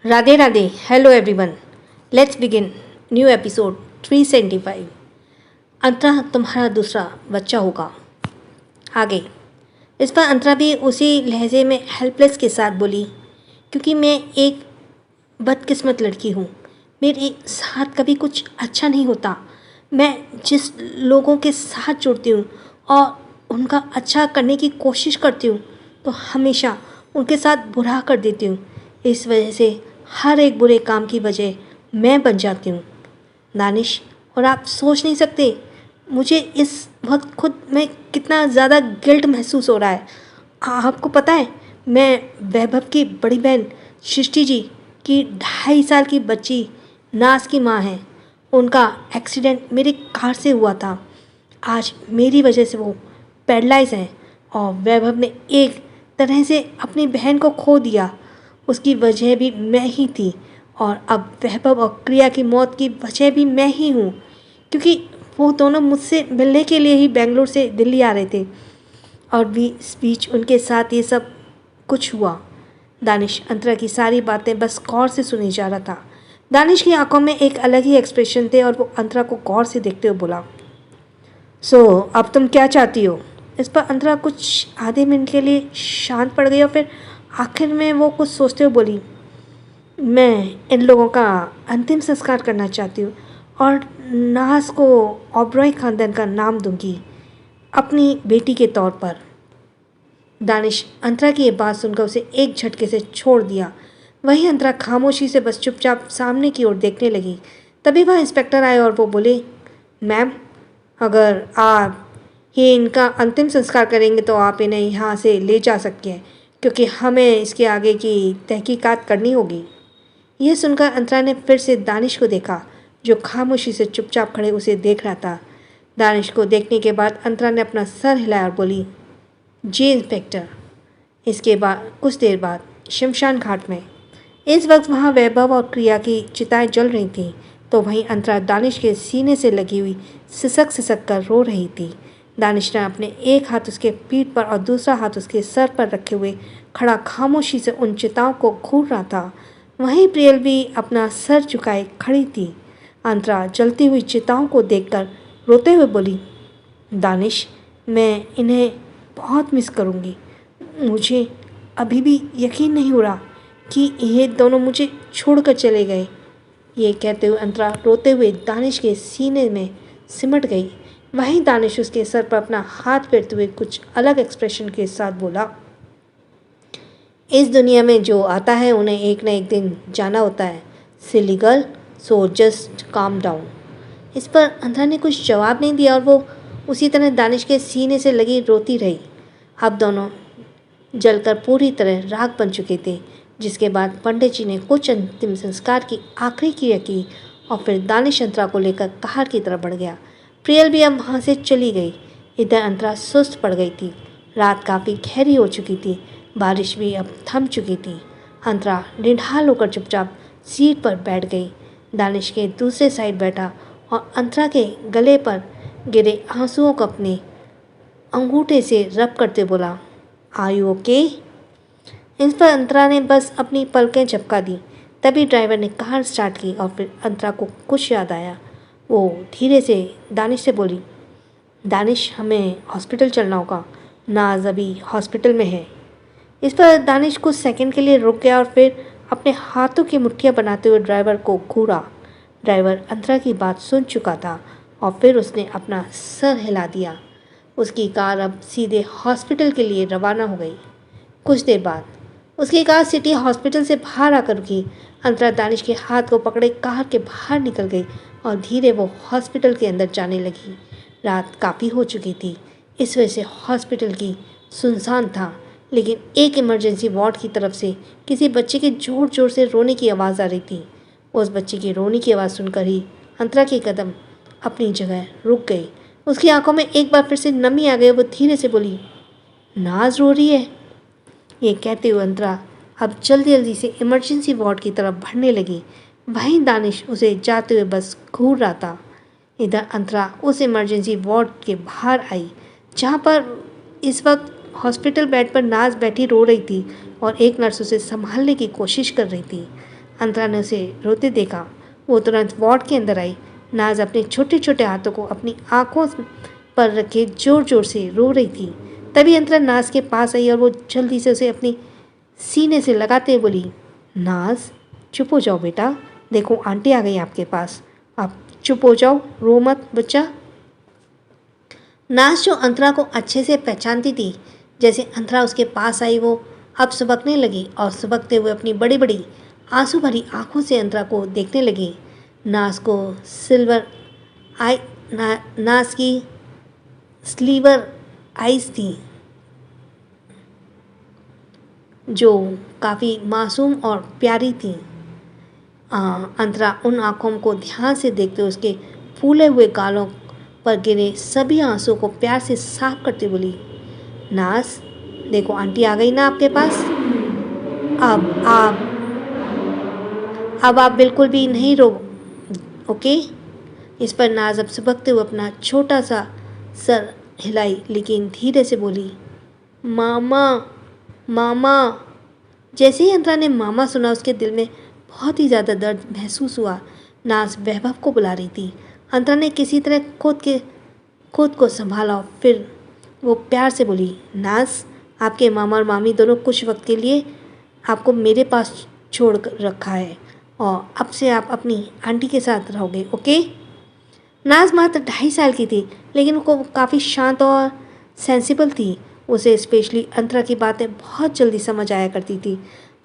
Radhe Radhe. Hello everyone. Let's begin new episode 375। अंतरा तुम्हारा दूसरा बच्चा होगा। आगे। इस पर अंतरा भी उसी लहजे में हेल्पलेस के साथ बोली, क्योंकि मैं एक बदकिस्मत लड़की हूँ। मेरे साथ कभी कुछ अच्छा नहीं होता। मैं जिस लोगों के साथ जुड़ती हूँ और उनका अच्छा करने की कोशिश करती हूँ, तो हमेशा उनके साथ बुरा कर देती हूँ। इस वजह से हर एक बुरे काम की वजह मैं बन जाती हूँ दानिश। और आप सोच नहीं सकते मुझे इस वक्त खुद में कितना ज़्यादा गिल्ट महसूस हो रहा है। आपको पता है, मैं वैभव की बड़ी बहन सृष्टि जी की 2.5 साल की बच्ची नाज की माँ है। उनका एक्सीडेंट मेरी कार से हुआ था। आज मेरी वजह से वो पैरालाइज हैं और वैभव ने एक तरह से अपनी बहन को खो दिया। उसकी वजह भी मैं ही थी और अब वैभव और क्रिया की मौत की वजह भी मैं ही हूँ, क्योंकि वो दोनों मुझसे मिलने के लिए ही बेंगलोर से दिल्ली आ रहे थे और भी इस बीच उनके साथ ये सब कुछ हुआ। दानिश अंतरा की सारी बातें बस गौर से सुनी जा रहा था। दानिश की आंखों में एक अलग ही एक्सप्रेशन थे और वो अंतरा को गौर से देखते हुए बोला, अब तुम क्या चाहती हो? इस पर अंतरा कुछ आधे मिनट के लिए शांत पड़ गई और फिर आखिर में वो कुछ सोचते हुए बोली, मैं इन लोगों का अंतिम संस्कार करना चाहती हूँ और नाज को ओबरॉय खानदान का नाम दूंगी अपनी बेटी के तौर पर। दानिश अंतरा की ये बात सुनकर उसे एक झटके से छोड़ दिया। वही अंतरा खामोशी से बस चुपचाप सामने की ओर देखने लगी। तभी वह इंस्पेक्टर आए और वो बोले, मैम, अगर आप ये इनका अंतिम संस्कार करेंगे तो आप इन्हें यहाँ से ले जा सकते हैं, क्योंकि हमें इसके आगे की तहकीकात करनी होगी। यह सुनकर अंतरा ने फिर से दानिश को देखा, जो खामोशी से चुपचाप खड़े उसे देख रहा था। दानिश को देखने के बाद अंतरा ने अपना सर हिलाया और बोली, जी इंस्पेक्टर। इसके बाद कुछ देर बाद शमशान घाट में इस वक्त वहाँ वैभव और क्रिया की चिताएं जल रही थीं, तो वहीं अंतरा दानिश के सीने से लगी हुई सिसक सिसक कर रो रही थी। दानिश ने अपने एक हाथ उसके पीठ पर और दूसरा हाथ उसके सर पर रखे हुए खड़ा खामोशी से उन चिताओं को घूर रहा था। वहीं प्रियल भी अपना सर झुकाए खड़ी थी। अंतरा जलती हुई चिताओं को देखकर रोते हुए बोली, दानिश, मैं इन्हें बहुत मिस करूँगी। मुझे अभी भी यकीन नहीं हो रहा कि ये दोनों मुझे छोड़कर चले गए। ये कहते हुए अंतरा रोते हुए दानिश के सीने में सिमट गई। वहीं दानिश उसके सर पर अपना हाथ फेरते हुए कुछ अलग एक्सप्रेशन के साथ बोला, इस दुनिया में जो आता है उन्हें एक न एक दिन जाना होता है, silly girl, so just calm down. इस पर अंतरा ने कुछ जवाब नहीं दिया और वो उसी तरह दानिश के सीने से लगी रोती रही। अब दोनों जलकर पूरी तरह राख बन चुके थे, जिसके बाद पंडित जी ने कुछ अंतिम संस्कार की आखिरी क्रिया की और फिर दानिश अंतरा को लेकर कहार की तरफ बढ़ गया। प्रियल भी अब वहाँ से चली गई। इधर अंतरा सुस्त पड़ गई थी। रात काफ़ी गहरी हो चुकी थी। बारिश भी अब थम चुकी थी। अंतरा निढाल होकर चुपचाप सीट पर बैठ गई। दानिश के दूसरे साइड बैठा और अंतरा के गले पर गिरे आंसुओं को अपने अंगूठे से रब करते बोला, आर यू ओके? इस पर अंतरा ने बस अपनी पलकें झपका दी। तभी ड्राइवर ने कार स्टार्ट की और फिर अंतरा को कुछ याद आया। वो धीरे से दानिश से बोली, दानिश, हमें हॉस्पिटल चलना होगा। नाज अभी हॉस्पिटल में है। इस पर दानिश कुछ सेकंड के लिए रुक गया और फिर अपने हाथों की मुट्ठियाँ बनाते हुए ड्राइवर को घूरा। ड्राइवर अंतरा की बात सुन चुका था और फिर उसने अपना सर हिला दिया। उसकी कार अब सीधे हॉस्पिटल के लिए रवाना हो गई। कुछ देर बाद उसकी कार सिटी हॉस्पिटल से बाहर आकर रुकी। अंतरा दानिश के हाथ को पकड़े कार के बाहर निकल गई और धीरे वो हॉस्पिटल के अंदर जाने लगी। रात काफ़ी हो चुकी थी, इस वजह से हॉस्पिटल की सुनसान था, लेकिन एक इमरजेंसी वार्ड की तरफ से किसी बच्चे के ज़ोर ज़ोर से रोने की आवाज़ आ रही थी। उस बच्चे की रोने की आवाज़ सुनकर ही अंतरा के कदम अपनी जगह रुक गई। उसकी आंखों में एक बार फिर से नमी आ गई। वो धीरे से बोली, नाज रो रही है? ये कहते हुए अंतरा अब जल्दी जल्दी से इमरजेंसी वार्ड की तरफ बढ़ने लगी। वहीं दानिश उसे जाते हुए बस घूर रहा था। इधर अंतरा उस इमरजेंसी वार्ड के बाहर आई, जहाँ पर इस वक्त हॉस्पिटल बेड पर नाज बैठी रो रही थी और एक नर्स उसे संभालने की कोशिश कर रही थी। अंतरा ने उसे रोते देखा। वो तुरंत वार्ड के अंदर आई। नाज अपने छोटे छोटे हाथों को अपनी आंखों पर रखे जोर जोर से रो रही थी। तभी अंतरा नाज के पास आई और वो जल्दी से उसे अपनी सीने से लगाते हुए बोली, नाज चुप हो जाओ बेटा, देखो आंटी आ गई आपके पास, आप चुप हो जाओ, रो मत बच्चा। नाज जो अंतरा को अच्छे से पहचानती थी, जैसे अंतरा उसके पास आई वो अब सुबकने लगी और सुबकते हुए अपनी बड़ी बड़ी आंसू भरी आंखों से अंतरा को देखने लगी। नाज को सिल्वर आई नाज की स्लीवर आइज थी जो काफ़ी मासूम और प्यारी थी। अंतरा उन आँखों को ध्यान से देखते उसके फूले हुए गालों पर गिरे सभी आंसू को प्यार से साफ करते बोली, नाज देखो आंटी आ गई ना आपके पास, अब आप बिल्कुल भी नहीं रो, ओके। इस पर नाज अब सुबकते हुए अपना छोटा सा सर हिलाई, लेकिन धीरे से बोली, मामा मामा। जैसे ही अंतरा ने मामा सुना, उसके दिल में बहुत ही ज़्यादा दर्द महसूस हुआ। नाज वैभव को बुला रही थी। अंतरा ने किसी तरह खुद को संभाला, फिर वो प्यार से बोली, नाज आपके मामा और मामी दोनों कुछ वक्त के लिए आपको मेरे पास छोड़ रखा है और अब से आप अपनी आंटी के साथ रहोगे, ओके। नाज मात्र 2.5 साल की थी, लेकिन वो काफ़ी शांत और सेंसिबल थी। उसे स्पेशली अंतरा की बातें बहुत जल्दी समझ आया करती थी।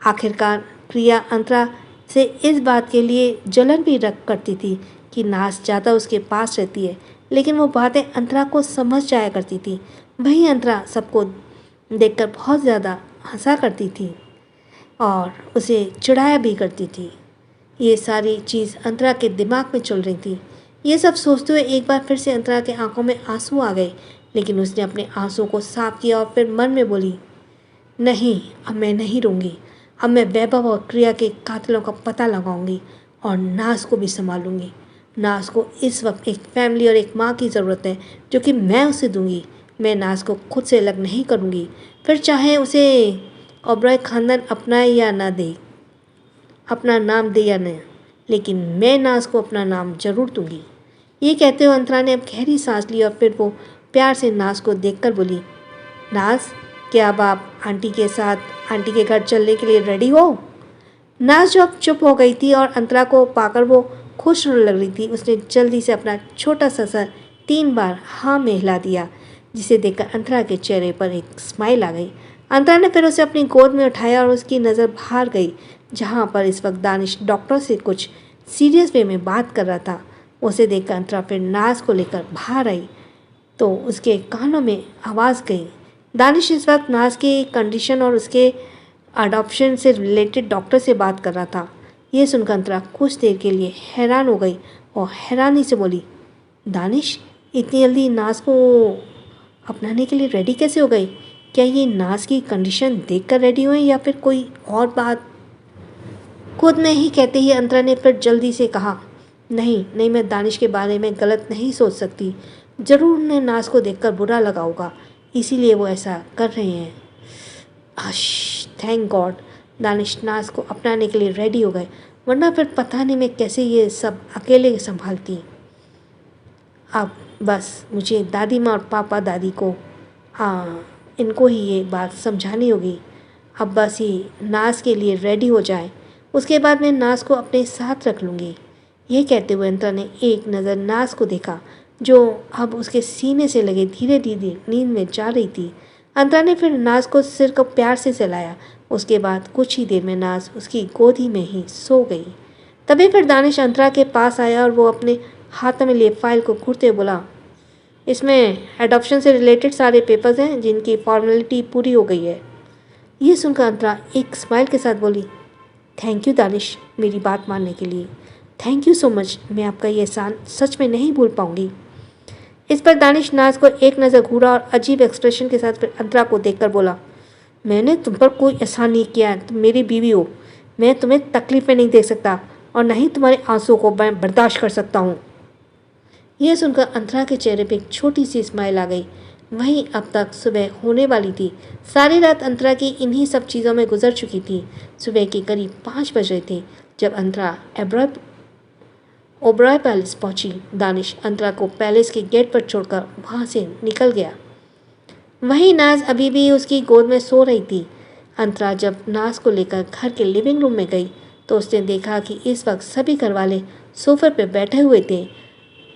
आखिरकार प्रिया अंतरा से इस बात के लिए जलन भी रख करती थी कि नाज ज़्यादा उसके पास रहती है, लेकिन वो बातें अंतरा को समझ जाया करती थी। वही अंतरा सबको देखकर बहुत ज़्यादा हंसा करती थी और उसे चिढ़ाया भी करती थी। ये सारी चीज़ अंतरा के दिमाग में चल रही थी। ये सब सोचते हुए एक बार फिर से अंतरा के आंखों में आंसू आ गए, लेकिन उसने अपने आंसू को साफ किया और फिर मन में बोली, नहीं अब मैं नहीं रोऊंगी, अब मैं वैभव और क्रिया के कातिलों का पता लगाऊंगी और नाज को भी संभालूंगी। नाज को इस वक्त एक फैमिली और एक माँ की ज़रूरत है जो कि मैं उसे दूंगी। मैं नाज को खुद से अलग नहीं करूंगी, फिर चाहे उसे ओबरॉय खानदान अपनाए या ना दे, अपना नाम दे या न, लेकिन मैं नाज को अपना नाम जरूर दूंगी। ये कहते हुए अंतरा ने अब गहरी सांस ली और फिर वो प्यार से नाज को देखकर बोली, नाज क्या अब आप आंटी के साथ आंटी के घर चलने के लिए रेडी हो। नाज जो अब चुप हो गई थी और अंतरा को पाकर वो खुश होने लग रही थी, उसने जल्दी से अपना छोटा सा सर 3 बार हाँ में हिला दिया, जिसे देखकर अंतरा के चेहरे पर एक स्माइल आ गई। अंतरा ने फिर उसे अपनी गोद में उठाया और उसकी नज़र बाहर गई, जहाँ पर इस वक्त दानिश डॉक्टर से कुछ सीरियस वे में बात कर रहा था। उसे देखकर अंतरा फिर नाज को लेकर बाहर आई तो उसके कानों में आवाज़ गई। दानिश इस वक्त नाज की कंडीशन और उसके अडॉप्शन से रिलेटेड डॉक्टर से बात कर रहा था। ये सुनकर अंतरा कुछ देर के लिए हैरान हो गई और हैरानी से बोली, दानिश इतनी जल्दी नाज को अपनाने के लिए रेडी कैसे हो गई? क्या ये नाज की कंडीशन देखकर रेडी हुए या फिर कोई और बात? खुद में ही कहते ही अंतरा ने फिर जल्दी से कहा, नहीं मैं दानिश के बारे में गलत नहीं सोच सकती, ज़रूर उन्हें नाज को देखकर बुरा लगा होगा, इसीलिए वो ऐसा कर रहे हैं। थैंक गॉड, दानिश नाज को अपनाने के लिए रेडी हो गए, वरना फिर पता नहीं मैं कैसे ये सब अकेले संभालती। अब बस मुझे दादी माँ और पापा दादी को इनको ही ये बात समझानी होगी। अब बस ये नाज के लिए रेडी हो जाए, उसके बाद मैं नाज को अपने साथ रख लूँगी। ये कहते हुए अंतरा ने एक नज़र नाज को देखा जो अब उसके सीने से लगे धीरे धीरे नींद में जा रही थी। अंतरा ने फिर नाज को सिर को प्यार से सहलाया। उसके बाद कुछ ही देर में नाज उसकी गोदी में ही सो गई। तभी फिर दानिश अंतरा के पास आया और वो अपने हाथों में लिए फाइल को घूरते हुए बोला, इसमें एडॉप्शन से रिलेटेड सारे पेपर्स हैं जिनकी फॉर्मेलिटी पूरी हो गई है। ये सुनकर अंतरा एक स्माइल के साथ बोली, थैंक यू दानिश मेरी बात मानने के लिए, थैंक यू सो मच, मैं आपका ये एहसान सच में नहीं भूल पाऊंगी। इस पर दानिश नाज को एक नज़र घूरा और अजीब एक्सप्रेशन के साथ फिर अंतरा को देखकर बोला, मैंने तुम पर कोई एहसान नहीं किया है, तुम मेरी बीवी हो, मैं तुम्हें तकलीफ में नहीं देख सकता और न ही तुम्हारे आंसू को मैं बर्दाश्त कर सकता हूँ। यह सुनकर अंतरा के चेहरे पर एक छोटी सी स्माइल आ गई। वहीं अब तक सुबह होने वाली थी। सारी रात अंतरा की इन्हीं सब चीज़ों में गुजर चुकी थी। सुबह के करीब 5 बज रहे थे। जब अंतरा ओबरॉय पैलेस पहुंची, दानिश अंतरा को पैलेस के गेट पर छोड़कर वहां से निकल गया। वहीं नाज अभी भी उसकी गोद में सो रही थी। अंतरा जब नाज को लेकर घर के लिविंग रूम में गई तो उसने देखा कि इस वक्त सभी घरवाले सोफे पर बैठे हुए थे।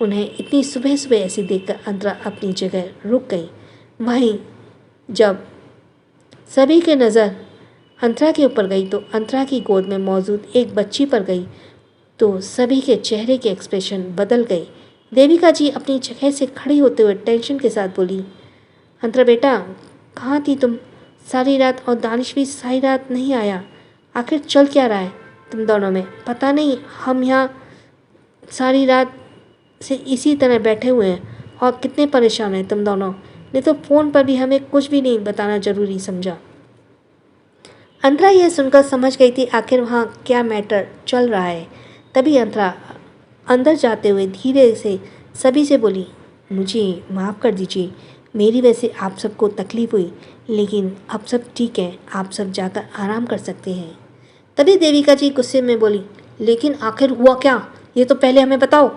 उन्हें इतनी सुबह सुबह ऐसी देखकर अंतरा अपनी जगह रुक गई। वहीं जब सभी की नज़र अंतरा के ऊपर गई तो अंतरा की गोद में मौजूद एक बच्ची पर गई तो सभी के चेहरे के एक्सप्रेशन बदल गए। देविका जी अपनी जगह से खड़ी होते हुए टेंशन के साथ बोली, अंतरा बेटा, कहाँ थी तुम सारी रात? और दानिश भी सारी रात नहीं आया। आखिर चल क्या रहा है तुम दोनों में? पता नहीं, हम यहाँ सारी रात से इसी तरह बैठे हुए हैं और कितने परेशान हैं तुम दोनों ने तो फ़ोन पर भी हमें कुछ भी नहीं बताना ज़रूरी समझा। अंतरा यह सुनकर समझ गई थी आखिर वहाँ क्या मैटर चल रहा है। तभी अंतरा अंदर जाते हुए धीरे से सभी से बोली, मुझे माफ़ कर दीजिए, मेरी वजह से आप सबको तकलीफ़ हुई, लेकिन अब सब ठीक है, आप सब जाकर आराम कर सकते हैं। तभी देविका जी गुस्से में बोली, लेकिन आखिर हुआ क्या, ये तो पहले हमें बताओ।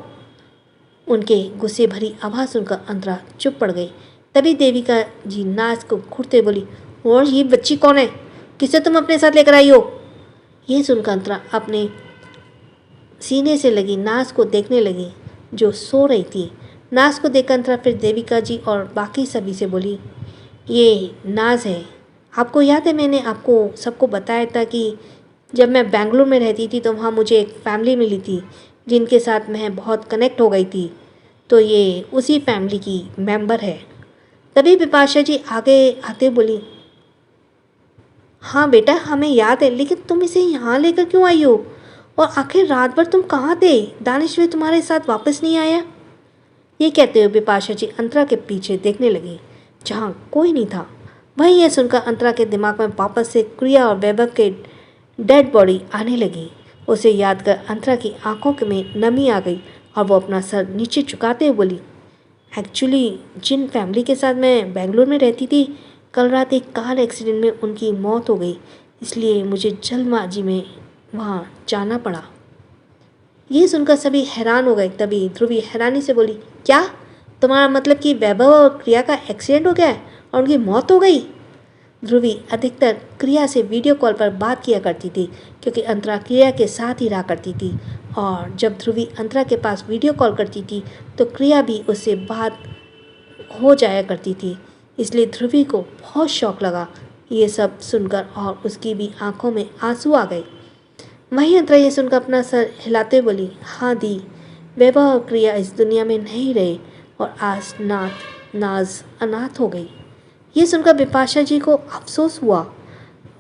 उनके गुस्से भरी आवाज़ सुनकर अंतरा चुप पड़ गई। तभी देविका जी नाज को घूरते बोली, और ये बच्ची कौन है, किसे तुम अपने साथ लेकर आई हो? यह सुनकर अंतरा अपने सीने से लगी नाज को देखने लगी जो सो रही थी। नाज को देखकर अंतरा फिर देविका जी और बाकी सभी से बोली, ये नाज है। आपको याद है मैंने आपको सबको बताया था कि जब मैं बेंगलुरु में रहती थी तो वहाँ मुझे एक फैमिली मिली थी जिनके साथ मैं बहुत कनेक्ट हो गई थी, तो ये उसी फैमिली की मेंबर है। तभी बिपाशा जी आगे आते बोली, हाँ बेटा, हमें याद है, लेकिन तुम इसे यहाँ लेकर क्यों आई हो? और आखिर रात भर तुम कहाँ थे? दानिश भी तुम्हारे साथ वापस नहीं आया? ये कहते हुए बिपाशा जी अंतरा के पीछे देखने लगी जहाँ कोई नहीं था। वहीं यह सुनकर अंतरा के दिमाग में वापस से क्रिया और वैभव के डेड बॉडी आने लगी। उसे याद कर अंतरा की आंखों में नमी आ गई और वो अपना सर नीचे झुकाते हुए बोली, एक्चुअली जिन फैमिली के साथ मैं बेंगलुरु में रहती थी, कल रात एक कार एक्सीडेंट में उनकी मौत हो गई, इसलिए मुझे जल्दबाजी में वहाँ जाना पड़ा। ये सुनकर सभी हैरान हो गए। तभी ध्रुवी हैरानी से बोली, क्या तुम्हारा मतलब कि वैभव और क्रिया का एक्सीडेंट हो गया है और उनकी मौत हो गई? ध्रुवी अधिकतर क्रिया से वीडियो कॉल पर बात किया करती थी क्योंकि अंतरा क्रिया के साथ ही रहा करती थी, और जब ध्रुवी अंतरा के पास वीडियो कॉल करती थी तो क्रिया भी उससे बात हो जाया करती थी। इसलिए ध्रुवी को बहुत शौक लगा ये सब सुनकर और उसकी भी आंखों में आंसू आ गए। वहीं अंतरा ये सुनकर अपना सर हिलाते हुए बोली, हाँ दी, वैभव और क्रिया इस दुनिया में नहीं रहे और आज नाज अनाथ हो गई। ये सुनकर बिपाशा जी को अफसोस हुआ।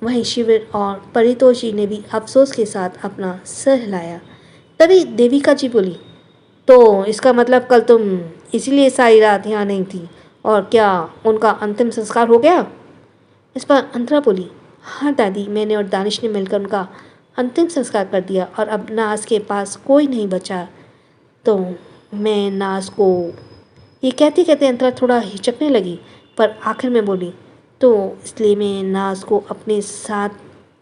वहीं शिविर और परितोष जी ने भी अफसोस के साथ अपना सर हिलाया। तभी देविका जी बोली, तो इसका मतलब कल तुम इसीलिए सारी रात यहाँ नहीं थी, और क्या उनका अंतिम संस्कार हो गया? इस पर अंतरा बोली, हाँ दादी, मैंने और दानिश ने मिलकर उनका अंतिम संस्कार कर दिया और अब नाज के पास कोई नहीं बचा, तो मैं नाज को। ये कहते कहते अंतरा थोड़ा हिचकने लगी पर आखिर में बोली, तो इसलिए मैं नाज को अपने साथ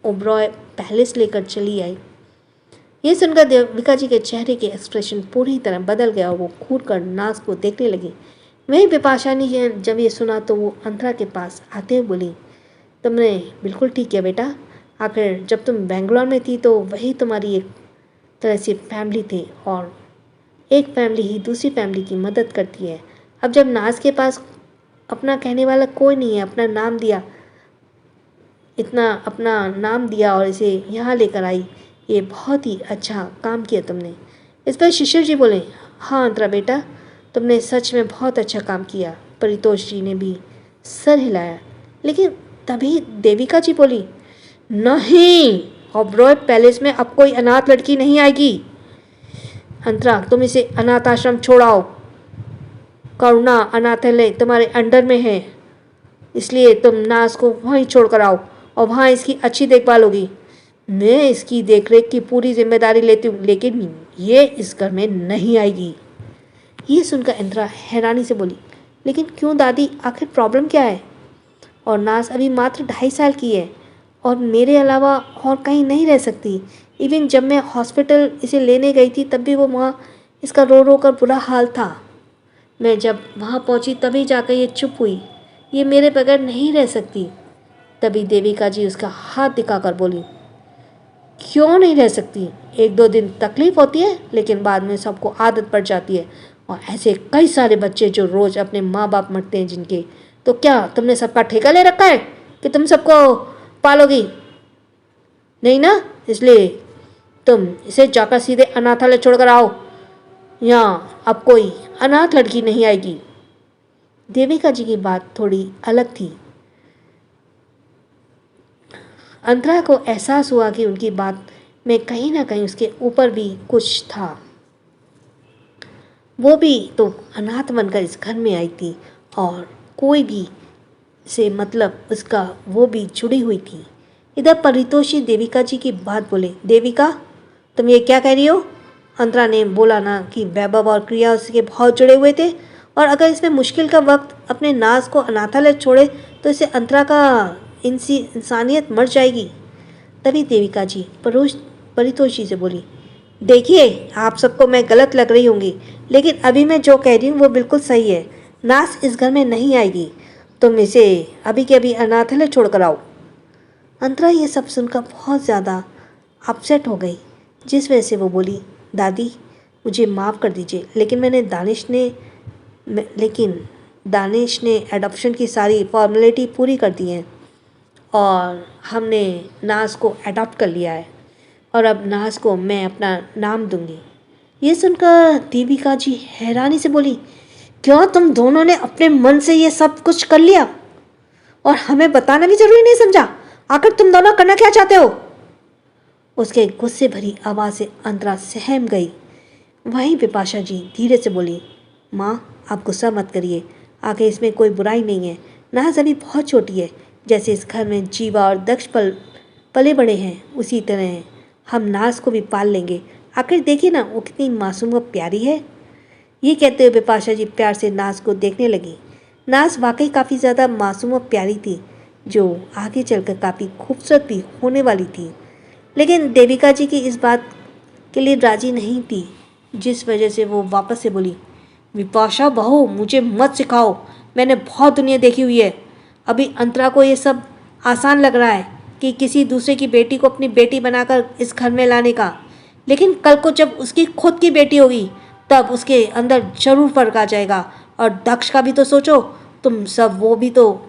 ओबरॉय पैलेस लेकर चली आई। ये सुनकर देविका जी के चेहरे के एक्सप्रेशन पूरी तरह बदल गया और वो घूर कर नाज को देखने लगी। वहीं बिपाशा ने जब ये सुना तो वो अंतरा के पास आते हुए बोली, तुमने बिल्कुल ठीक किया बेटा, आखिर जब तुम बेंगलोर में थी तो वही तुम्हारी एक तरह से फैमिली थी और एक फैमिली ही दूसरी फैमिली की मदद करती है। अब जब नाज के पास अपना कहने वाला कोई नहीं है, अपना नाम दिया और इसे यहाँ लेकर आई, ये बहुत ही अच्छा काम किया तुमने। इस पर शिशिर जी बोले, हाँ अंतरा बेटा, तुमने सच में बहुत अच्छा काम किया। परितोष जी ने भी सर हिलाया। लेकिन तभी देविका जी बोली, नहीं, ओबरॉय पैलेस में अब कोई अनाथ लड़की नहीं आएगी। अंतरा, तुम इसे अनाथ आश्रम छोड़ाओ। करुणा अनाथालय तुम्हारे अंडर में है, इसलिए तुम नाज को वहीं छोड़ कर आओ और वहाँ इसकी अच्छी देखभाल होगी। मैं इसकी देखरेख की पूरी जिम्मेदारी लेती हूँ, लेकिन ये इस घर में नहीं आएगी। ये सुनकर इंदिरा हैरानी से बोली, लेकिन क्यों दादी, आखिर प्रॉब्लम क्या है? और नाज अभी मात्र 2.5 साल की है और मेरे अलावा और कहीं नहीं रह सकती। इवन जब मैं हॉस्पिटल इसे लेने गई थी तब भी वो वहाँ इसका रो रो कर बुरा हाल था। मैं जब वहाँ पहुँची तभी जाकर ये चुप हुई। ये मेरे बगैर नहीं रह सकती। तभी देविका जी उसका हाथ दिखाकर बोली, क्यों नहीं रह सकती? एक दो दिन तकलीफ होती है लेकिन बाद में सबको आदत पड़ जाती है। और ऐसे कई सारे बच्चे जो रोज़ अपने माँ बाप मरते हैं जिनके, तो क्या तुमने सबका ठेका ले रखा है कि तुम सबको पालोगी? नहीं ना, इसलिए तुम इसे जाकर सीधे अनाथालय छोड़कर आओ। यहाँ अब कोई अनाथ लड़की नहीं आएगी। देविका जी की बात थोड़ी अलग थी। अंतरा को एहसास हुआ कि उनकी बात में कहीं ना कहीं उसके ऊपर भी कुछ था। वो भी तो अनाथ बनकर इस घर में आई थी और कोई भी से मतलब उसका वो भी जुड़ी हुई थी। इधर परितोषी देविका जी की बात बोले, देविका तुम ये क्या कह रही हो? अंतरा ने बोला ना कि वैभव और क्रिया उसके बहुत जुड़े हुए थे और अगर इसमें मुश्किल का वक्त अपने नाज को अनाथालय छोड़े तो इससे अंतरा का इंसानियत मर जाएगी। तभी देविका जी परितोषी से बोली, देखिए आप सबको मैं गलत लग रही होंगी लेकिन अभी मैं जो कह रही हूँ वो बिल्कुल सही है। नाज इस घर में नहीं आएगी। तुम इसे अभी के अभी अनाथालय छोड़कर आओ। अंतरा ये सब सुनकर बहुत ज़्यादा अपसेट हो गई, जिस वजह से वो बोली, दादी मुझे माफ़ कर दीजिए लेकिन दानिश ने एडॉप्शन की सारी फॉर्मेलिटी पूरी कर दी है और हमने नाज को अडॉप्ट कर लिया है और अब नाज को मैं अपना नाम दूंगी। ये सुनकर देविका जी हैरानी से बोली, क्यों तुम दोनों ने अपने मन से ये सब कुछ कर लिया और हमें बताना भी जरूरी नहीं समझा? आखिर तुम दोनों करना क्या चाहते हो? उसके गुस्से भरी आवाज़ से अंतरा सहम गई। वहीं बिपाशा जी धीरे से बोली, माँ आप गुस्सा मत करिए, आगे इसमें कोई बुराई नहीं है। नाज अभी बहुत छोटी है। जैसे इस घर में जीवा और दक्ष पले बड़े हैं उसी तरह हम नाज को भी पाल लेंगे। आखिर देखिए ना वो कितनी मासूम और प्यारी है। ये कहते हुए बिपाशा जी प्यार से नाज को देखने लगी। नाज वाकई काफ़ी ज़्यादा मासूम और प्यारी थी जो आगे चलकर काफ़ी खूबसूरत भी होने वाली थी। लेकिन देविका जी की इस बात के लिए राजी नहीं थी, जिस वजह से वो वापस से बोली, विपाशा बहू मुझे मत सिखाओ, मैंने बहुत दुनिया देखी हुई है। अभी अंतरा को ये सब आसान लग रहा है कि किसी दूसरे की बेटी को अपनी बेटी बनाकर इस घर में लाने का, लेकिन कल को जब उसकी खुद की बेटी होगी तब उसके अंदर जरूर फर्क आ जाएगा। और दक्ष का भी तो सोचो तुम सब, वो भी तो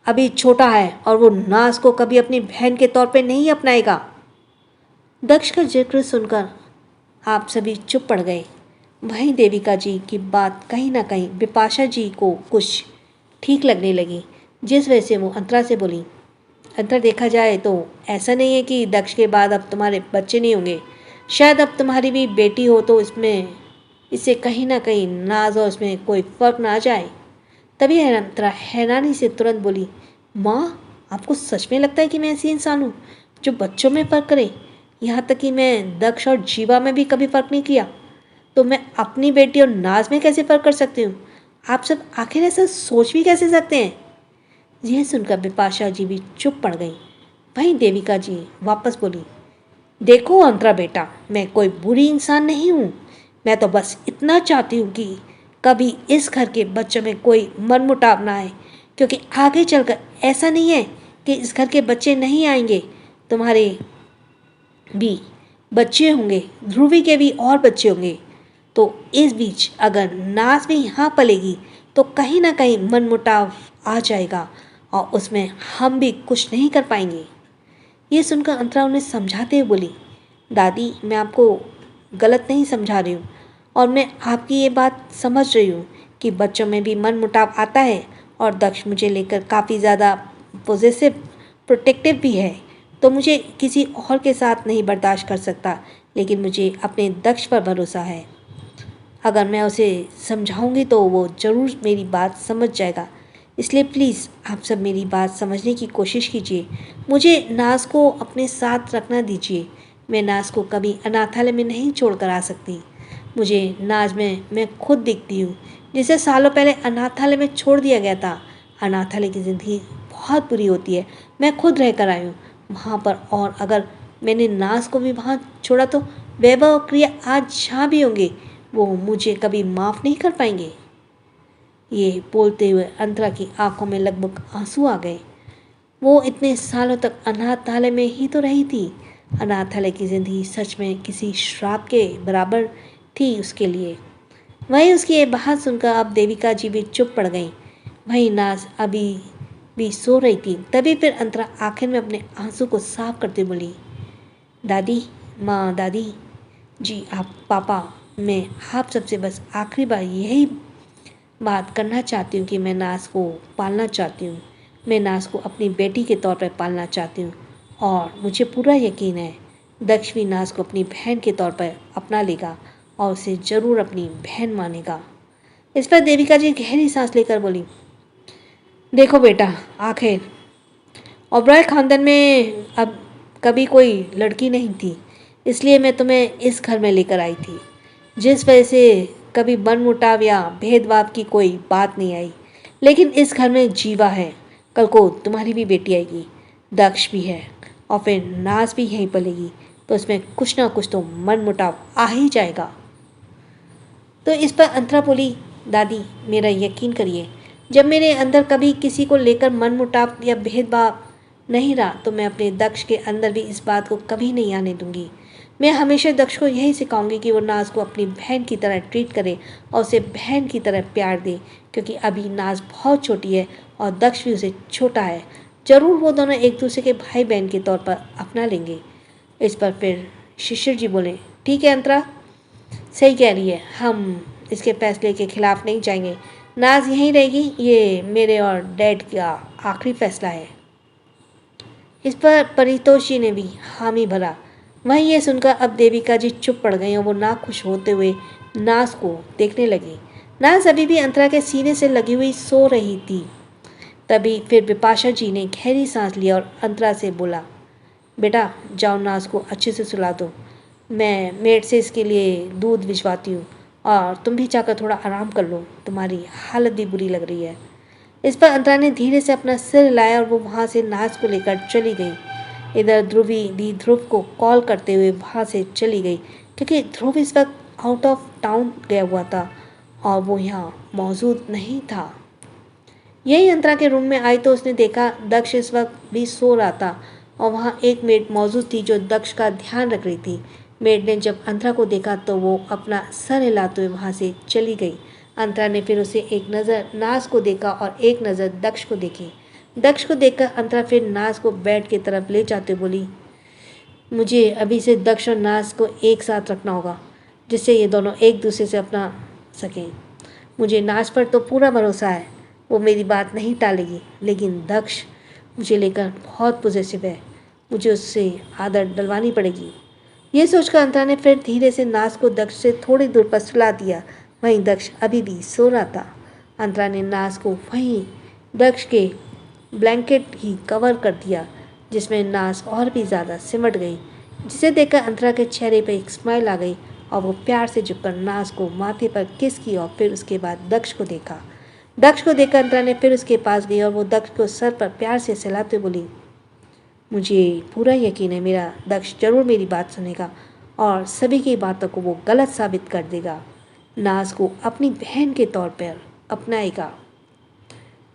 अभी छोटा है और वो नाज को कभी अपनी बहन के तौर पे नहीं अपनाएगा। दक्ष का जिक्र सुनकर आप सभी चुप पड़ गए। वहीं देविका जी की बात कहीं ना कहीं बिपाशा जी को कुछ ठीक लगने लगी, जिस वजह से वो अंतरा से बोली, अंतरा देखा जाए तो ऐसा नहीं है कि दक्ष के बाद अब तुम्हारे बच्चे नहीं होंगे। शायद अब तुम्हारी भी बेटी हो तो इससे कहीं ना कहीं नाज और इसमें कोई फ़र्क ना आ जाए। तभी अंतरा हैरानी से तुरंत बोली, माँ आपको सच में लगता है कि मैं ऐसी इंसान हूँ जो बच्चों में फ़र्क करे? यहाँ तक कि मैं दक्ष और जीवा में भी कभी फ़र्क नहीं किया, तो मैं अपनी बेटी और नाज में कैसे फ़र्क कर सकती हूँ? आप सब आखिर ऐसा सोच भी कैसे सकते हैं? यह सुनकर बिपाशा जी भी चुप पड़ गई। वहीं देविका जी वापस बोली, देखो अंतरा बेटा, मैं कोई बुरी इंसान नहीं हूँ। मैं तो बस इतना चाहती हूँ कि कभी इस घर के बच्चों में कोई मनमुटाव ना आए, क्योंकि आगे चलकर ऐसा नहीं है कि इस घर के बच्चे नहीं आएंगे। तुम्हारे भी बच्चे होंगे, ध्रुवी के भी और बच्चे होंगे। तो इस बीच अगर नाज भी यहाँ पलेगी तो कहीं ना कहीं मनमुटाव आ जाएगा और उसमें हम भी कुछ नहीं कर पाएंगे। ये सुनकर अंतरा उन्हें समझाते हुए बोली, दादी मैं आपको गलत नहीं समझा रही हूँ और मैं आपकी ये बात समझ रही हूँ कि बच्चों में भी मनमुटाव आता है और दक्ष मुझे लेकर काफ़ी ज़्यादा पॉजिटिव प्रोटेक्टिव भी है, तो मुझे किसी और के साथ नहीं बर्दाश्त कर सकता। लेकिन मुझे अपने दक्ष पर भरोसा है। अगर मैं उसे समझाऊंगी तो वो ज़रूर मेरी बात समझ जाएगा। इसलिए प्लीज़ आप सब मेरी बात समझने की कोशिश कीजिए। मुझे नाज को अपने साथ रखना दीजिए। मैं नाज को कभी अनाथालय में नहीं छोड़ कर आ सकती। मुझे नाज में मैं खुद दिखती हूँ, जिसे सालों पहले अनाथालय में छोड़ दिया गया था। अनाथालय की ज़िंदगी बहुत बुरी होती है, मैं खुद रह कर आई हूँ। वहाँ पर, और अगर मैंने नाज को भी वहाँ छोड़ा तो वैभव और क्रिया आज जहाँ भी होंगे वो मुझे कभी माफ़ नहीं कर पाएंगे। ये बोलते हुए अंतरा की आंखों में लगभग आंसू आ गए। वो इतने सालों तक अनाथालय में ही तो रही थी। अनाथालय की ज़िंदगी सच में किसी श्राप के बराबर थी उसके लिए। वहीं उसकी ये बात सुनकर अब देविका जी भी चुप पड़ गईं। वहीं नाज अभी भी सो रही थी। तभी फिर अंतरा आखिर में अपने आंसू को साफ करते बोली, दादी, माँ, दादी जी, आप, पापा, मैं आप सबसे बस आखिरी बार यही बात करना चाहती हूँ कि मैं नाज को पालना चाहती हूँ। मैं नाज को अपनी बेटी के तौर पर पालना चाहती हूँ और मुझे पूरा यकीन है दक्ष भी नाज को अपनी बहन के तौर पर अपना लेगा और उसे ज़रूर अपनी बहन मानेगा। इस पर देविका जी गहरी सांस लेकर बोली, देखो बेटा, आखिर ओबराय खानदान में अब कभी कोई लड़की नहीं थी, इसलिए मैं तुम्हें इस घर में लेकर आई थी। जिस वजह से कभी मनमुटाव या भेदभाव की कोई बात नहीं आई। लेकिन इस घर में जीवा है, कल को तुम्हारी भी बेटी आएगी, दक्ष भी है और फिर नाज भी यहीं पलेगी, तो इसमें कुछ ना कुछ तो मनमुटाव आ ही जाएगा। तो इस पर अंतरा बोली, दादी, मेरा यकीन करिए, जब मेरे अंदर कभी किसी को लेकर मनमुटाव या भेदभाव नहीं रहा तो मैं अपने दक्ष के अंदर भी इस बात को कभी नहीं आने दूंगी। मैं हमेशा दक्ष को यही सिखाऊंगी कि वो नाज को अपनी बहन की तरह ट्रीट करे और उसे बहन की तरह प्यार दे, क्योंकि अभी नाज बहुत छोटी है और दक्ष भी उसे छोटा है। जरूर वो दोनों एक दूसरे के भाई बहन के तौर पर अपना लेंगे। इस पर फिर शिशिर जी बोले, ठीक है अंतरा, सही कह रही है, हम इसके फैसले के खिलाफ नहीं जाएंगे। नाज यहीं रहेगी, ये मेरे और डैड का आखिरी फैसला है। इस पर परितोष जी ने भी हामी भरा। वहीं ये सुनकर अब देविका जी चुप पड़ गई और वो नाखुश होते हुए नाज को देखने लगी। नाज अभी भी अंतरा के सीने से लगी हुई सो रही थी। तभी फिर बिपाशा जी ने गहरी सांस लिया और अंतरा से बोला, बेटा जाओ नाज को अच्छे से सुला दो, मैं मेड से इसके लिए दूध भिजवाती हूँ और तुम भी जाकर थोड़ा आराम कर लो, तुम्हारी हालत भी बुरी लग रही है। इस पर अंतरा ने धीरे से अपना सिर हिलाया और वो वहाँ से नाज को लेकर चली गई। इधर ध्रुवी भी ध्रुव को कॉल करते हुए वहाँ से चली गई, क्योंकि ध्रुव इस वक्त आउट ऑफ टाउन गया हुआ था और वो यहाँ मौजूद नहीं था। यही अंतरा के रूम में आई तो उसने देखा दक्ष इस वक्त भी सो रहा था और वहाँ एक मेड मौजूद थी जो दक्ष का ध्यान रख रही थी। मेड ने जब अंतरा को देखा तो वो अपना सर हिलाते हुए वहाँ से चली गई। अंतरा ने फिर उसे एक नज़र नाज को देखा और एक नज़र दक्ष को देखी। दक्ष को देखकर अंतरा फिर नाज को बेड की तरफ ले जाते बोली, मुझे अभी से दक्ष और नाज को एक साथ रखना होगा, जिससे ये दोनों एक दूसरे से अपना सकें। मुझे नाज पर तो पूरा भरोसा है, वो मेरी बात नहीं टालेगी, लेकिन दक्ष मुझे लेकर बहुत पॉजिटिव है, मुझे उससे आदत डलवानी पड़ेगी। ये सोचकर अंतरा ने फिर धीरे से नाज को दक्ष से थोड़ी दूर पर सुला दिया। वहीं दक्ष अभी भी सो रहा था। अंतरा ने नाज को वहीं दक्ष के ब्लैंकेट ही कवर कर दिया, जिसमें नाज और भी ज़्यादा सिमट गई, जिसे देखकर अंतरा के चेहरे पर एक स्माइल आ गई और वो प्यार से झुककर नाज को माथे पर किस की और फिर उसके बाद दक्ष को देखा। दक्ष को देखकर अंतरा ने फिर उसके पास गई और वो दक्ष को सर पर प्यार से सहलाते बोली, मुझे पूरा यकीन है मेरा दक्ष जरूर मेरी बात सुनेगा और सभी की बातों को वो गलत साबित कर देगा, नाज को अपनी बहन के तौर पर अपनाएगा।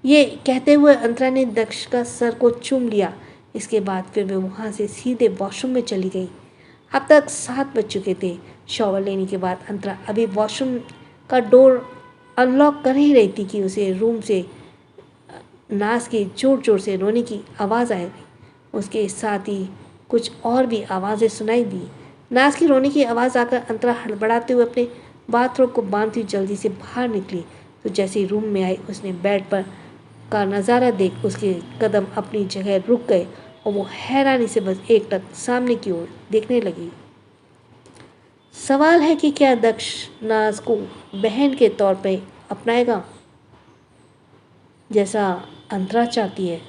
ये कहते हुए अंतरा ने दक्ष का सर को चूम लिया। इसके बाद फिर वे वहाँ से सीधे वॉशरूम में चली गई। अब तक 7 बज चुके थे। शॉवर लेने के बाद अंतरा अभी वॉशरूम का डोर अनलॉक कर ही रही थी कि उसे रूम से नाज के जोर जोर से रोने की आवाज़ आई। उसके साथ ही कुछ और भी आवाज़ें सुनाई दी। नाज की रोने की आवाज़ आकर अंतरा हड़बड़ाते हुए अपने बाथरूम को बांधती जल्दी से बाहर निकली। तो जैसे ही रूम में आई उसने बेड पर का नज़ारा देख उसके कदम अपनी जगह रुक गए और वो हैरानी से बस एकटक सामने की ओर देखने लगी। सवाल है कि क्या दक्ष नाज को बहन के तौर पे अपनाएगा जैसा अंतरा चाहती है?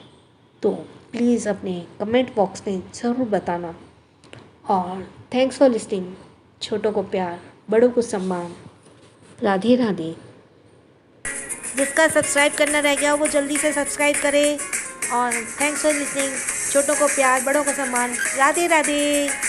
तो प्लीज़ अपने कमेंट बॉक्स में ज़रूर बताना। और थैंक्स फॉर लिसनिंग। छोटों को प्यार, बड़ों को सम्मान। राधे राधे। जिसका सब्सक्राइब करना रह गया वो जल्दी से सब्सक्राइब करे और थैंक्स फॉर लिसनिंग। छोटों को प्यार, बड़ों को सम्मान। राधे राधे।